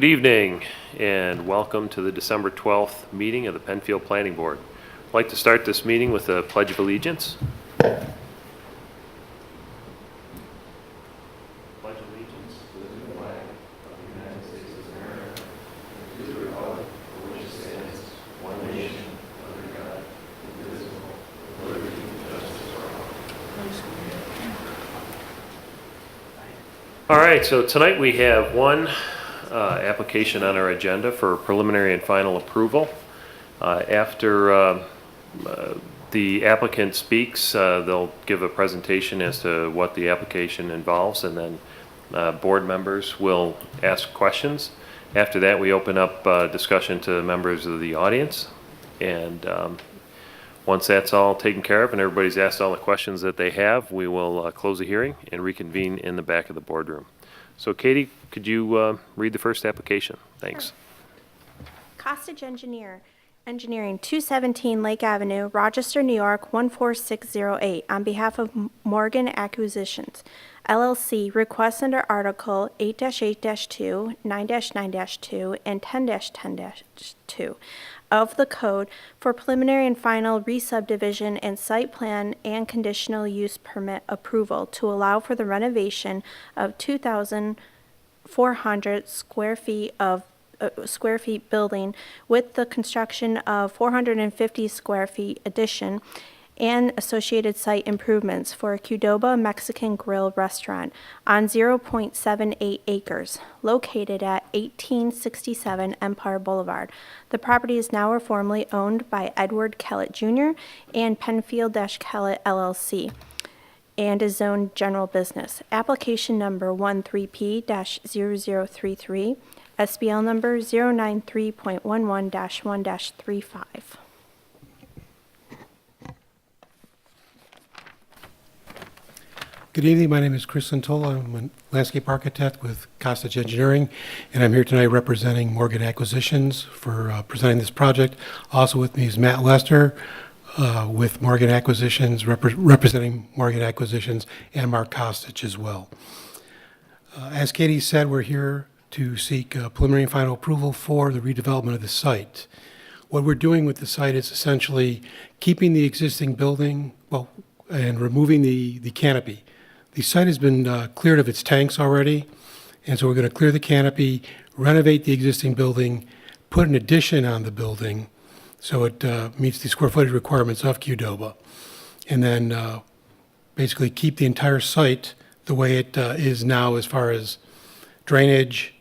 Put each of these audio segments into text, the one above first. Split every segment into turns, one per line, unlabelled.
Good evening and welcome to the December 12th meeting of the Penfield Planning Board. I'd like to start this meeting with a Pledge of Allegiance. Pledge allegiance to the flag of the United States of America and to the republic for which it stands, one nation, under God, indivisible, with liberty and justice for all. All right, so tonight we have one application on our agenda for preliminary and final approval. After the applicant speaks, they'll give a presentation as to what the application involves, and then board members will ask questions. After that, we open up discussion to members of the audience, and once that's all taken care of and everybody's asked all the questions that they have, we will close the hearing and reconvene in the back of the boardroom. So Katie, could you read the first application? Thanks.
Sure. Costage Engineering, 217 Lake Avenue, Rochester, New York, 14608, on behalf of Morgan Acquisitions, LLC, requests under Article 8-8-2, 9-9-2, and 10-10-2 of the Code for preliminary and final re-subdivision and site plan and conditional use permit approval to allow for the renovation of 2,400 square feet building with the construction of 450 square feet addition and associated site improvements for a Qdoba Mexican Grill restaurant on 0.78 acres located at 1867 Empire Boulevard. The property is now or formerly owned by Edward Kellett Jr. and Penfield-Kellett LLC and is zoned general business. Application number 13P-0033, SBL number 093.11-1-35.
Good evening. My name is Chris Santola. I'm a landscape architect with Costage Engineering, and I'm here tonight representing Morgan Acquisitions for presenting this project. Also with me is Matt Lester with Morgan Acquisitions, representing Morgan Acquisitions, and Mark Costage as well. As Katie said, we're here to seek preliminary and final approval for the redevelopment of the site. What we're doing with the site is essentially keeping the existing building, and removing the canopy. The site has been cleared of its tanks already, and so we're going to clear the canopy, renovate the existing building, put an addition on the building so it meets the square footage requirements of Qdoba, and then basically keep the entire site the way it is now as far as drainage,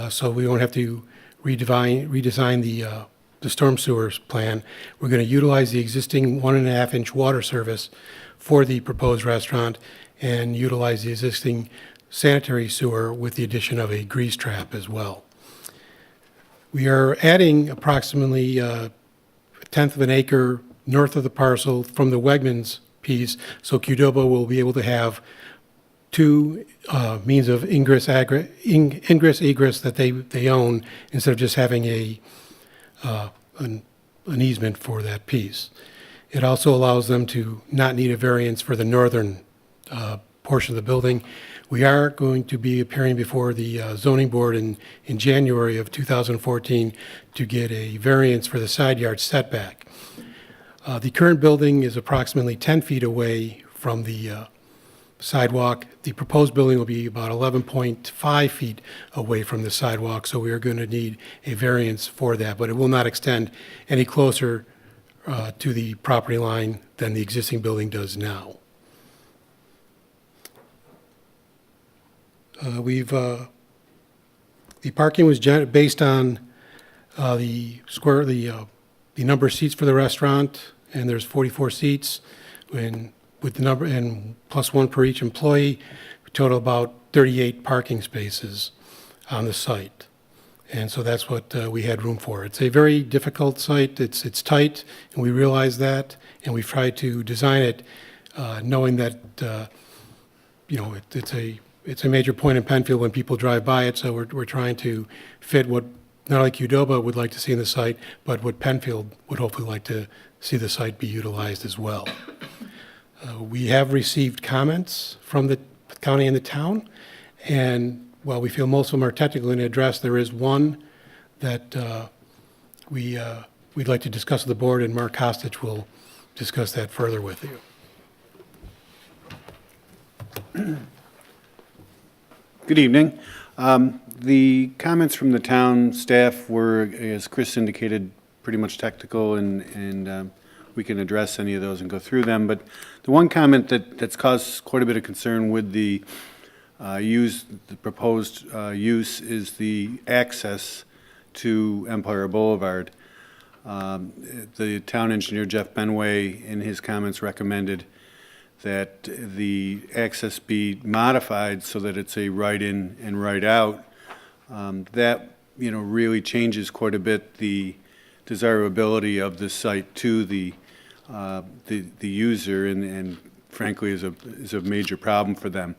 so we won't have to redesign the storm sewers plan. We're going to utilize the existing 1.5-inch water service for the proposed restaurant and utilize the existing sanitary sewer with the addition of a grease trap as well. We are adding approximately a tenth of an acre north of the parcel from the Wegmans piece, so Qdoba will be able to have two means of ingress egress that they own instead of just having an easement for that piece. It also allows them to not need a variance for the northern portion of the building. We are going to be appearing before the zoning board in January of 2014 to get a variance for the side yard setback. The current building is approximately 10 feet away from the sidewalk. The proposed building will be about 11.5 feet away from the sidewalk, so we are going to need a variance for that, but it will not extend any closer to the property line than the existing building does now. The parking was based on the number of seats for the restaurant, and there's 44 seats, and with the number and plus one per each employee, we total about 38 parking spaces on the site. And so that's what we had room for. It's a very difficult site. It's tight, and we realize that, and we've tried to design it knowing that it's a major point in Penfield when people drive by it. So we're trying to fit what not only Qdoba would like to see in the site, but what Penfield would hopefully like to see the site be utilized as well. We have received comments from the county and the town, and while we feel most of them are technically addressed, there is one that we'd like to discuss with the board, and Mark Kostic will discuss that further with you.
Good evening. The comments from the town staff were, as Chris indicated, pretty much technical, and we can address any of those and go through them. But the one comment that's caused quite a bit of concern with the proposed use is the access to Empire Boulevard. The town engineer, Jeff Benway, in his comments recommended that the access be modified so that it's a right-in and right-out. That, really changes quite a bit the desirability of the site to the user, and frankly is a major problem for them.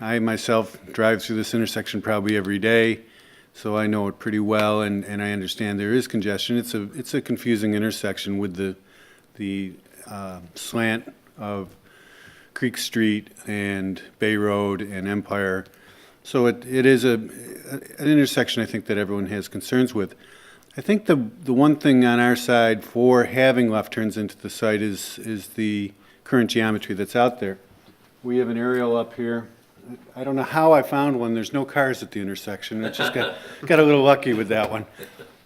I myself drive through this intersection probably every day, so I know it pretty well, and I understand there is congestion. It's a confusing intersection with the slant of Creek Street and Bay Road and Empire. So it is an intersection I think that everyone has concerns with. I think the one thing on our side for having left turns into the site is the current geometry that's out there. We have an aerial up here. I don't know how I found one. There's no cars at the intersection. It just got a little lucky with that one.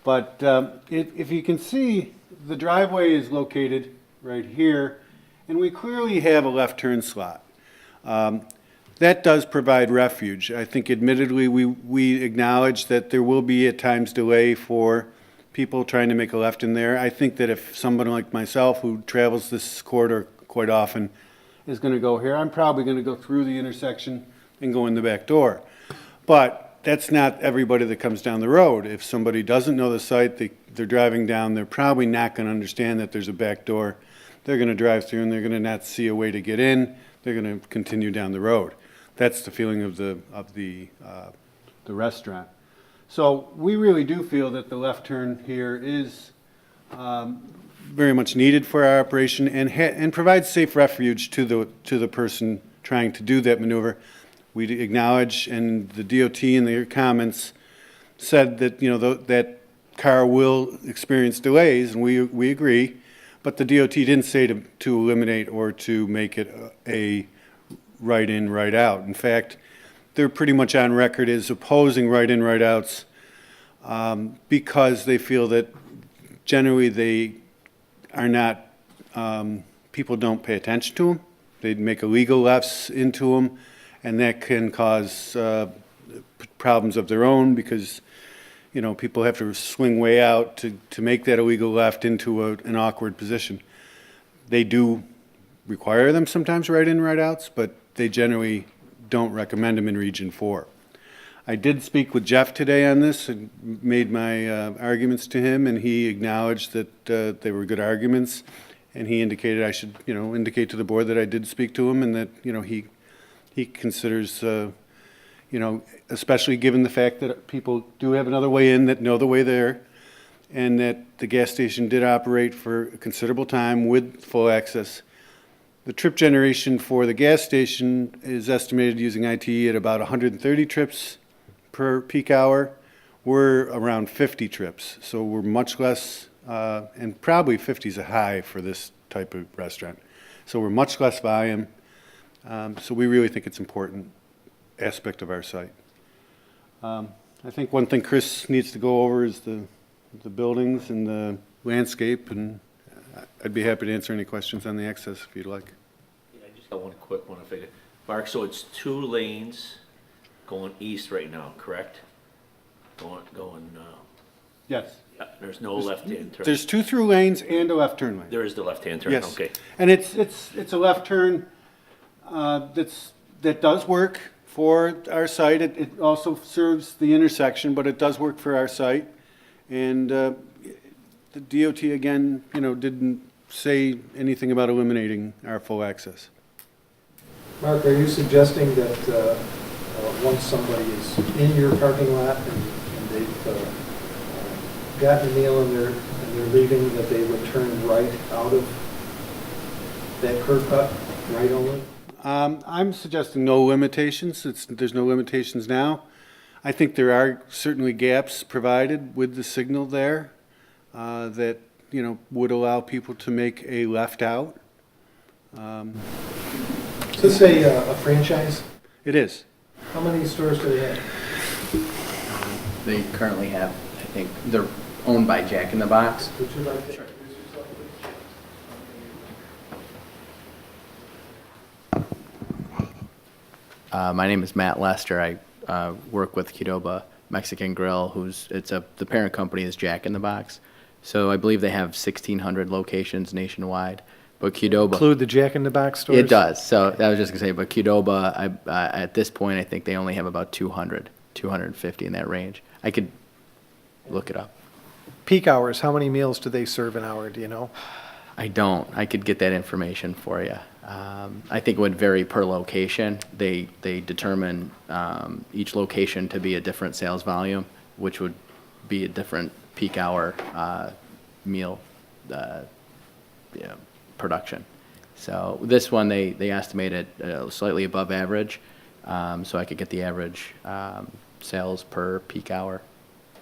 But if you can see, the driveway is located right here, and we clearly have a left turn slot. That does provide refuge. I think admittedly we acknowledge that there will be at times delay for people trying to make a left in there. I think that if someone like myself who travels this corridor quite often is going to go here, I'm probably going to go through the intersection and go in the back door. But that's not everybody that comes down the road. If somebody doesn't know the site, they're driving down, they're probably not going to understand that there's a back door. They're going to drive through and they're going to not see a way to get in. They're going to continue down the road. That's the feeling of the restaurant. So we really do feel that the left turn here is very much needed for our operation and provides safe refuge to the person trying to do that maneuver. We acknowledge, and the DOT in their comments said that that car will experience delays, and we agree. But the DOT didn't say to eliminate or to make it a right in, right out. In fact, they're pretty much on record as opposing right in, right outs because they feel that generally they are not, people don't pay attention to them. They'd make illegal lefts into them, and that can cause problems of their own because people have to swing way out to make that illegal left into an awkward position. They do require them sometimes right in, right outs, but they generally don't recommend them in Region 4. I did speak with Jeff today on this and made my arguments to him, and he acknowledged that they were good arguments, and he indicated I should, indicate to the board that I did speak to him and that, he considers, especially given the fact that people do have another way in that know the way there, and that the gas station did operate for a considerable time with full access. The trip generation for the gas station is estimated using ITE at about 130 trips per peak hour. We're around 50 trips, so we're much less, and probably 50 is a high for this type of restaurant. So we're much less volume, so we really think it's an important aspect of our site. I think one thing Chris needs to go over is the buildings and the landscape, and I'd be happy to answer any questions on the access if you'd like.
Yeah, I just got one quick one. Mark, so it's 2 lanes going east right now, correct?
Yes.
Yeah, there's no left-hand turn.
There's 2 through lanes and a left turn lane.
There is the left-hand turn,
Yes.
okay.
And it's a left turn that does work for our site. It also serves the intersection, but it does work for our site. And the DOT, again, didn't say anything about eliminating our full access.
Mark, are you suggesting that once somebody is in your parking lot and they've gotten a meal and they're leaving, that they would turn right out of that curb cut, right only?
I'm suggesting no limitations. There's no limitations now. I think there are certainly gaps provided with the signal there that, you know, would allow people to make a left out.
Is this a franchise?
It is.
How many stores do they have?
They currently have, I think, they're owned by Jack in the Box.
Would you like to? Sure.
My name is Matt Lester. I work with Qdoba Mexican Grill, the parent company is Jack in the Box. So I believe they have 1,600 locations nationwide. But Qdoba,
Include the Jack in the Box stores?
it does. So I was just gonna say, but Qdoba, at this point, I think they only have about 200, 250 in that range. I could look it up.
Peak hours, how many meals do they serve an hour, do you know?
I don't. I could get that information for you. I think it would vary per location. They determine each location to be a different sales volume, which would be a different peak hour meal production. So this one, they estimate it slightly above average, so I could get the average sales per peak hour.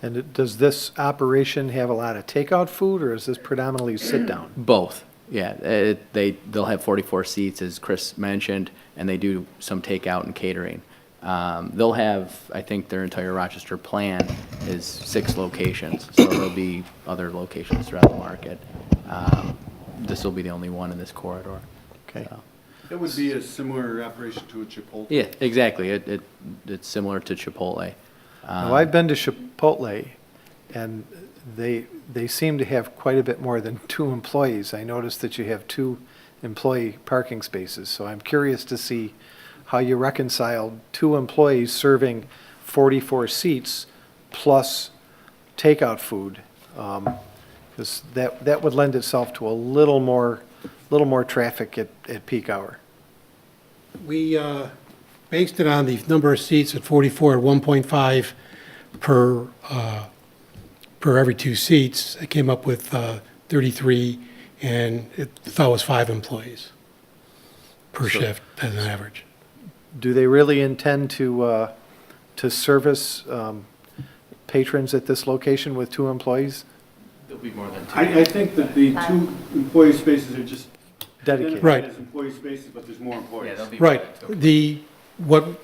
And does this operation have a lot of takeout food, or is this predominantly sit-down?
Both, yeah. They'll have 44 seats, as Chris mentioned, and they do some takeout and catering. They'll have, I think their entire Rochester plan is 6 locations, so there'll be other locations throughout the market. This will be the only one in this corridor.
Okay.
So.
It would be a similar operation to a Chipotle.
Yeah, exactly. It's similar to Chipotle.
Now, I've been to Chipotle, and they seem to have quite a bit more than 2 employees. I noticed that you have 2 employee parking spaces, so I'm curious to see how you reconcile 2 employees serving 44 seats plus takeout food, because that would lend itself to a little more traffic at peak hour.
We based it on the number of seats at 44 at 1.5 per every 2 seats. It came up with 33, and it thought it was 5 employees per shift as an average.
Do they really intend to service patrons at this location with 2 employees?
There'll be more than 2.
I think that the 2 employee spaces are just
Dedicated.
Right.
as employee spaces, but there's more employees.
Right.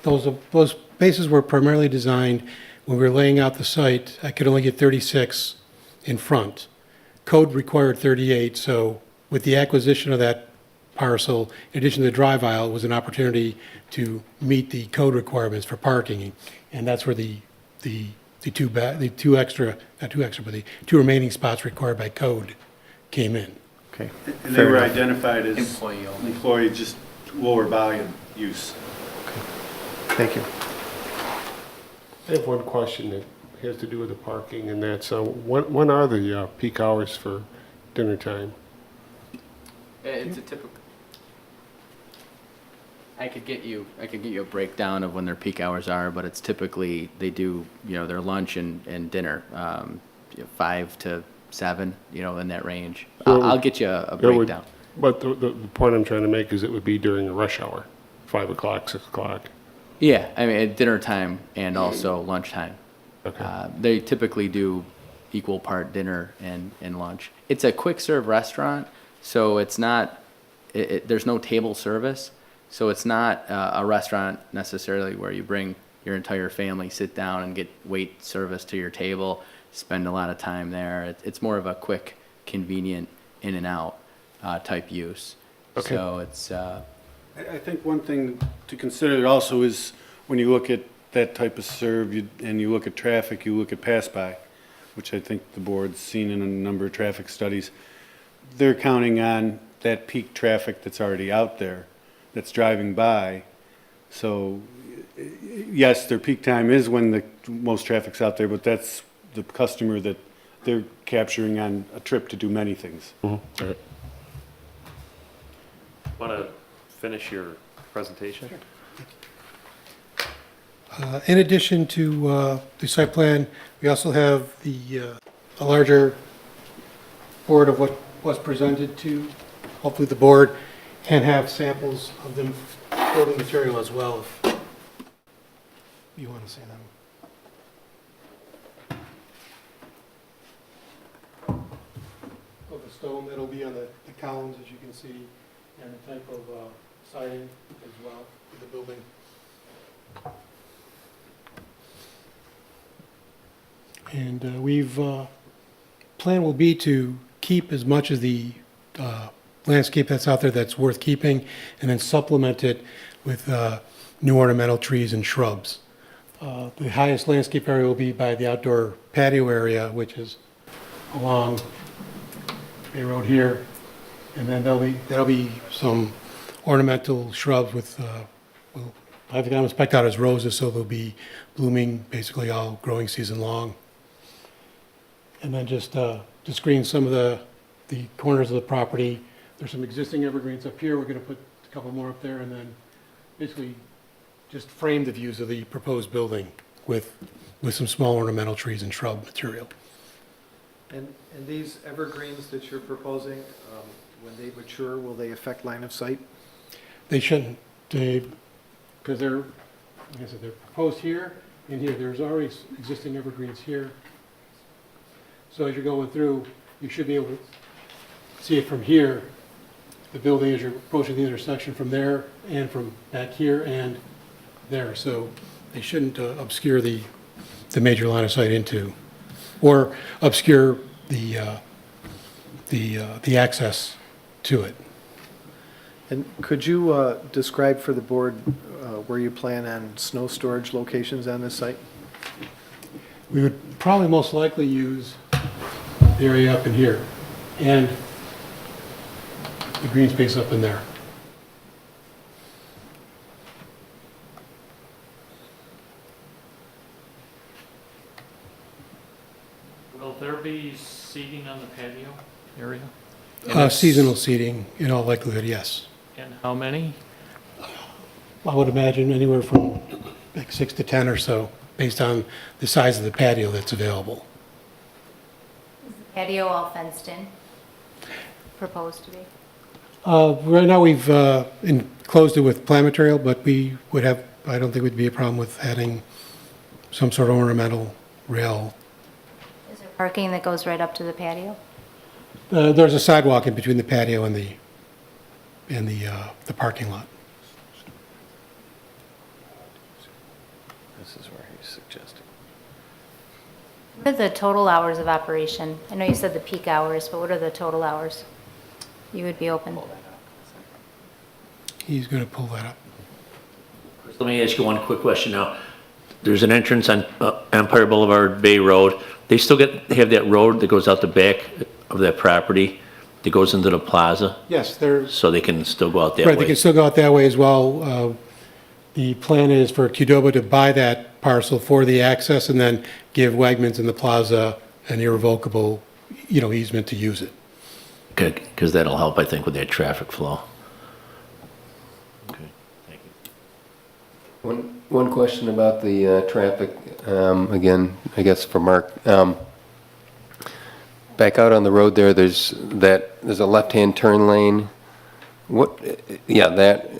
Those spaces were primarily designed, when we were laying out the site, I could only get 36 in front. Code required 38, so with the acquisition of that parcel, in addition to the drive aisle, was an opportunity to meet the code requirements for parking. And that's where the 2 remaining spots required by code came in.
Okay.
And they
Fair
were
enough.
identified as
Employee only.
employee, just lower volume use.
Thank you.
I have one question that has to do with the parking, and that's, when are the peak hours for dinner time?
It's a typical. I could get you a breakdown of when their peak hours are, but it's typically, they do, their lunch and dinner, 5 to 7, in that range.
So
I'll get you a
It would-
breakdown.
But the point I'm trying to make is it would be during a rush hour, 5 o'clock, 6 o'clock.
Yeah, I mean, at dinner time and also lunchtime.
Okay.
They typically do equal part dinner and lunch. It's a quick serve restaurant, so it's not, there's no table service. So it's not a restaurant necessarily where you bring your entire family, sit down and get wait service to your table, spend a lot of time there. It's more of a quick, convenient in and out type use.
Okay.
So it's,
I think one thing to consider also is when you look at that type of serve and you look at traffic, you look at pass-by, which I think the board's seen in a number of traffic studies. They're counting on that peak traffic that's already out there, that's driving by. So, yes, their peak time is when the most traffic's out there, but that's the customer that they're capturing on a trip to do many things.
All right.
Want to finish your presentation?
In addition to the site plan, we also have a larger board of what was presented to, hopefully the board can have samples of them building material as well, if you want to see them. Of the stone that'll be on the columns, as you can see, and the type of siding as well for the building. And plan will be to keep as much of the landscape that's out there that's worth keeping, and then supplement it with new ornamental trees and shrubs. The highest landscape area will be by the outdoor patio area, which is along a road here, and then there'll be some ornamental shrubs with, well, I think I'm spec'd out as roses, so they'll be blooming basically all growing season long. And then just to screen some of the corners of the property, there's some existing evergreens up here. We're going to put a couple more up there, and then basically just frame the views of the proposed building with some small ornamental trees and shrub material.
And these evergreens that you're proposing, when they mature, will they affect line of sight?
They shouldn't, because they're, like I said, they're proposed here and here. There's already existing evergreens here. So as you're going through, you should be able to see it from here, the building as you're approaching the intersection from there and from back here and there. So they shouldn't obscure the major line of sight into, or obscure the access to it.
And could you describe for the board where you plan on snow storage locations on this site?
We would probably most likely use the area up in here and the green space up in there.
Will there be seating on the patio area?
Seasonal seating, in all likelihood, yes.
And how many?
I would imagine anywhere from like 6 to 10 or so, based on the size of the patio that's available.
Patio all fenced in, proposed to be.
Right now, we've enclosed it with plant material, but we would have, I don't think it would be a problem with adding some sort of ornamental rail.
Is there parking that goes right up to the patio?
There's a sidewalk in between the patio and the parking lot.
This is where he's suggesting.
What are the total hours of operation? I know you said the peak hours, but what are the total hours you would be open?
He's going to pull that up.
Let me ask you one quick question now. There's an entrance on Empire Boulevard, Bay Road. They still have that road that goes out the back of that property that goes into the plaza?
Yes, there's.
So they can still go out that
Right, they
way?
can still go out that way as well. The plan is for Qdoba to buy that parcel for the access and then give Wegmans in the plaza an irrevocable, easement to use it.
Good, because that'll help, I think, with that traffic flow. Okay, thank you.
One question about the traffic, again, I guess for Mark. Back out on the road there, there's a left-hand turn lane. That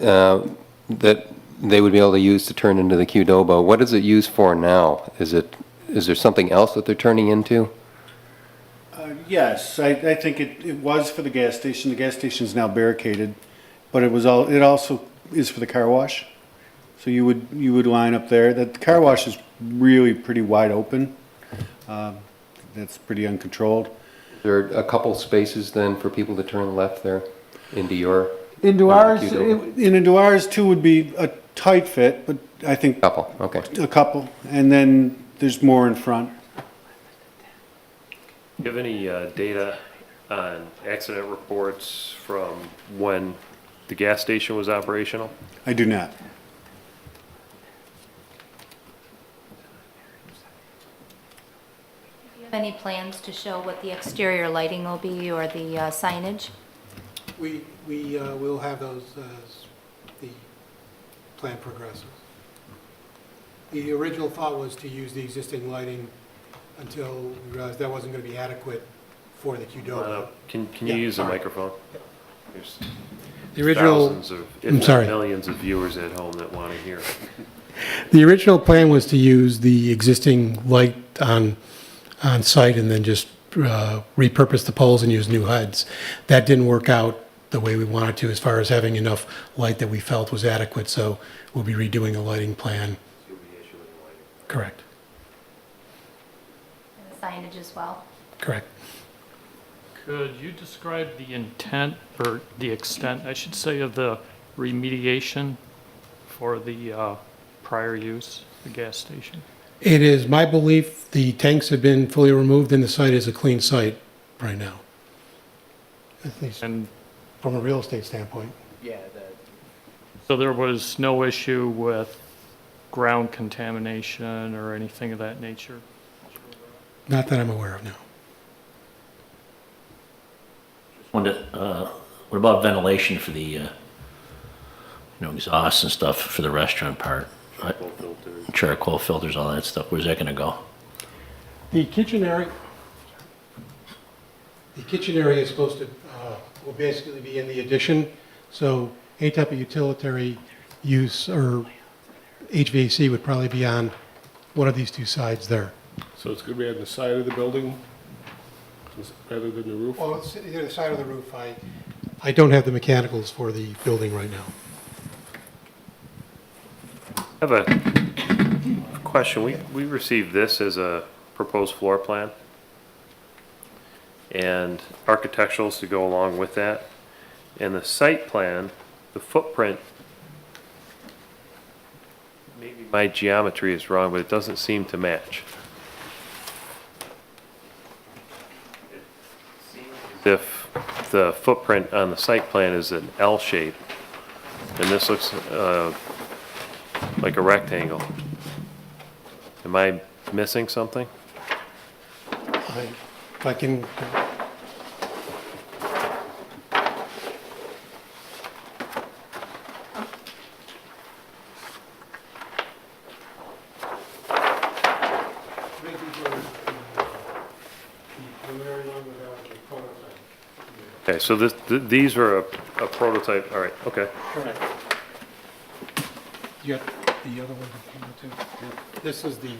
they would be able to use to turn into the Qdoba. What is it used for now? Is there something else that they're turning into?
Yes, I think it was for the gas station. The gas station is now barricaded, but it also is for the car wash. So you would line up there. The car wash is really pretty wide open. That's pretty uncontrolled.
There are a couple spaces then for people to turn left there into your...
Into ours,
Qdoba?
into ours too would be a tight fit, but I think
Couple, okay.
a couple, and then there's more in front.
Do you have any data on accident reports from when the gas station was operational?
I do not.
Do you have any plans to show what the exterior lighting will be or the signage?
We will have those as the plan progresses. The original thought was to use the existing lighting until we realized that wasn't going to be adequate for the Qdoba.
Can you
Yeah,
use the
sorry.
microphone? There's
The original,
thousands of,
I'm
if
sorry.
not millions of viewers at home that want to hear.
The original plan was to use the existing light on site and then just repurpose the poles and use new heads. That didn't work out the way we wanted to as far as having enough light that we felt was adequate, so we'll be redoing a lighting plan. Correct,
And the signage as well.
correct.
Could you describe the intent, or the extent, I should say, of the remediation for the prior use, the gas station?
It is my belief the tanks have been fully removed and the site is a clean site right now. At least
And
from a real estate standpoint.
Yeah,
so there was no issue with ground contamination or anything of that nature?
Not that I'm aware of now.
What about ventilation for the, exhaust and stuff for the restaurant part? Charcoal filters, all that stuff, where's that gonna go?
The kitchen area is supposed to, will basically be in the addition, so any type of utilitarian use or HVAC would probably be on one of these two sides there.
So it's going to be on the side of the building rather than the roof?
Well, it's either the side of the roof. I don't have the mechanicals for the building right now.
I have a question. We received this as a proposed floor plan and architecturals to go along with that. And the site plan, the footprint, maybe my geometry is wrong, but it doesn't seem to match. It seems as if the footprint on the site plan is an L shape, and this looks like a rectangle. Am I missing something?
If I can,
Okay, so these are a prototype, all right, okay.
correct. You got the other one too? This is the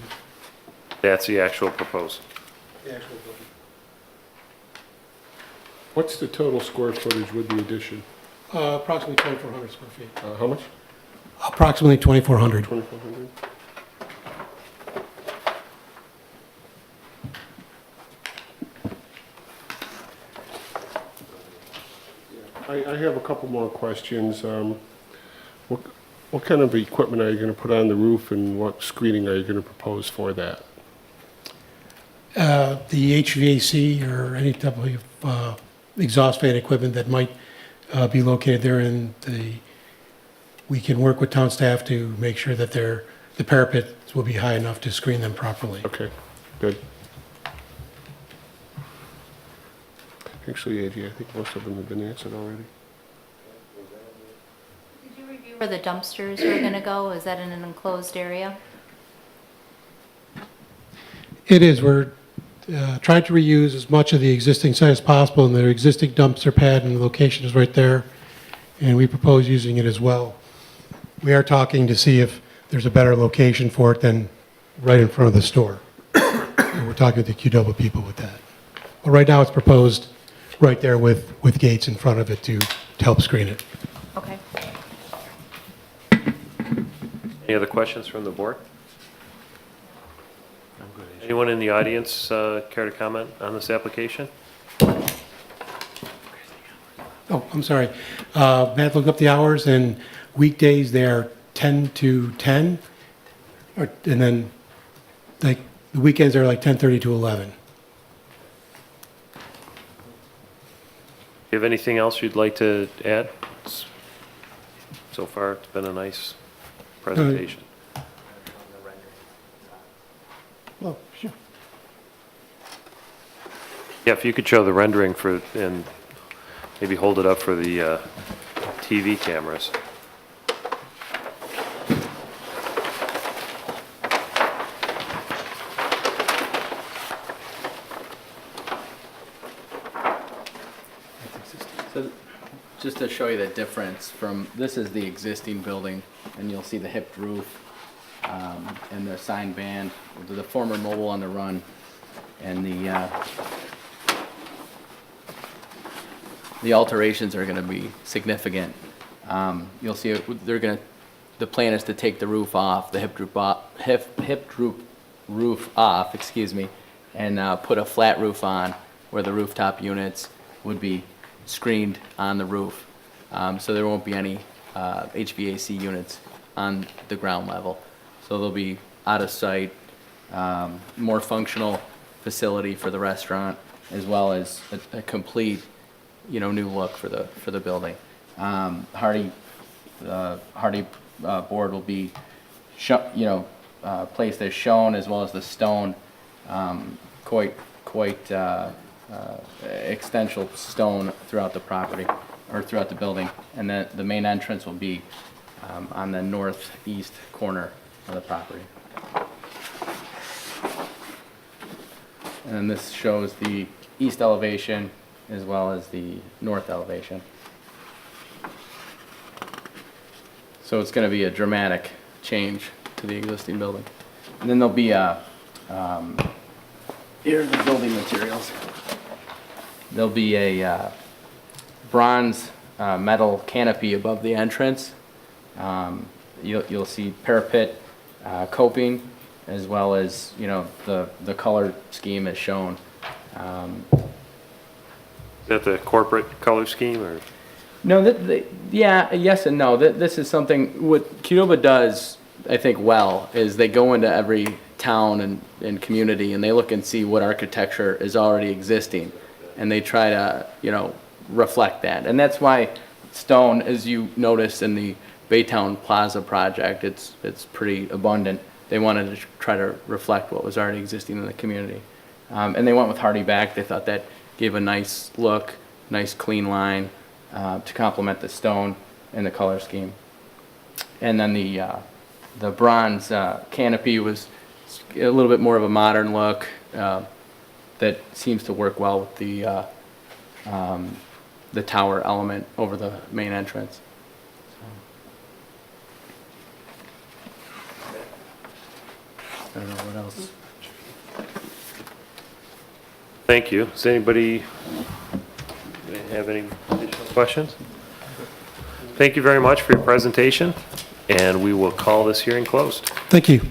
That's the actual proposed.
actual building.
What's the total square footage with the addition?
Approximately 2,400 square feet.
How much?
Approximately 2,400.
2,400? I have a couple more questions. What kind of equipment are you going to put on the roof, and what screening are you going to propose for that?
The HVAC or any type of exhaust fan equipment that might be located there, and we can work with town staff to make sure that the parapets will be high enough to screen them properly.
Okay, good. Actually, Angie, I think most of them have been answered already.
Did you review where the dumpsters are going to go? Is that in an enclosed area?
It is. We're trying to reuse as much of the existing site as possible, and their existing dumpster pad and the location is right there, and we propose using it as well. We are talking to see if there's a better location for it than right in front of the store. And we're talking with the QW people with that. But right now, it's proposed right there with gates in front of it to help screen it.
Okay.
Any other questions from the board? Anyone in the audience care to comment on this application?
Oh, I'm sorry. Matt looked up the hours, and weekdays they're 10 to 10, and then like the weekends are like 10:30 to 11.
Do you have anything else you'd like to add? So far, it's been a nice presentation.
Oh, sure.
Yeah, if you could show the rendering and maybe hold it up for the TV cameras.
just to show you the difference from, this is the existing building, and you'll see the hipped roof, and the sign band, the former Mobile on the Run, and the alterations are gonna be significant. You'll see, the plan is to take the roof off, the hipped roof off, excuse me, and put a flat roof on where the rooftop units would be screened on the roof. So there won't be any HVAC units on the ground level. So they'll be out of sight, more functional facility for the restaurant, as well as a complete, new look for the building. Hardy board will be placed as shown, as well as the stone, quite extensive stone throughout the property, or throughout the building. And then the main entrance will be on the northeast corner of the property. And then this shows the east elevation as well as the north elevation. So it's going to be a dramatic change to the existing building. And then there'll be here are the building materials. There'll be a bronze metal canopy above the entrance. You'll see parapet coping, as well as, the color scheme is shown.
Is that the corporate color scheme, or?
No, yeah, yes and no. This is something, what Qdoba does, I think, well, is they go into every town and community, and they look and see what architecture is already existing, and they try to, reflect that. And that's why stone, as you noticed in the Baytown Plaza project, it's pretty abundant. They wanted to try to reflect what was already existing in the community. And they went with Hardy back. They thought that gave a nice look, nice clean line, to complement the stone and the color scheme. And then the bronze canopy was a little bit more of a modern look that seems to work well with the tower element over the main entrance. I don't know what else.
Thank you. Does anybody have any additional questions? Thank you very much for your presentation, and we will call this hearing closed.
Thank you.